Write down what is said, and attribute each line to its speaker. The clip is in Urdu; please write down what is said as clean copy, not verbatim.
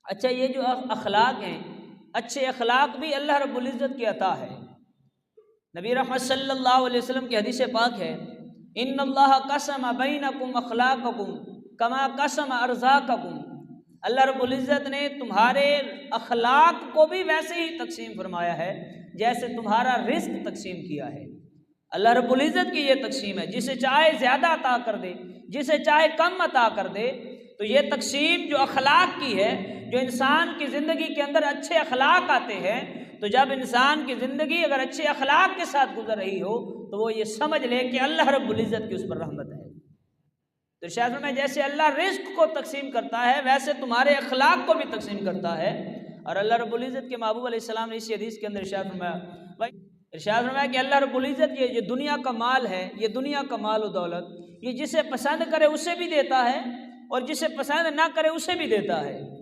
Speaker 1: اچھا، یہ جو اخلاق ہیں، اچھے اخلاق بھی اللہ رب العزت کی عطا ہے۔ نبی رحمت صلی اللہ علیہ وسلم کی حدیث پاک ہے، ان اللہ قسم بینکم اخلاقکم کما قسم ارزاقکم۔ اللہ رب العزت نے تمہارے اخلاق کو بھی ویسے ہی تقسیم فرمایا ہے جیسے تمہارا رزق تقسیم کیا ہے۔ اللہ رب العزت کی یہ تقسیم ہے، جسے چاہے زیادہ عطا کر دے، جسے چاہے کم عطا کر دے۔ تو یہ تقسیم جو اخلاق کی ہے، جو انسان کی زندگی کے اندر اچھے اخلاق آتے ہیں، تو جب انسان کی زندگی اگر اچھے اخلاق کے ساتھ گزر رہی ہو تو وہ یہ سمجھ لے کہ اللہ رب العزت کی اس پر رحمت ہے۔ تو ارشاد میں جیسے اللہ رزق کو تقسیم کرتا ہے ویسے تمہارے اخلاق کو بھی تقسیم کرتا ہے۔ اور اللہ رب العزت کے محبوب علیہ السلام نے اسی حدیث کے اندر ارشاد فرمایا کہ اللہ رب العزت یہ دنیا کا مال ہے، یہ دنیا کا مال و دولت، یہ جسے پسند کرے اسے بھی دیتا ہے اور جسے پسند نہ کرے اسے بھی دیتا ہے۔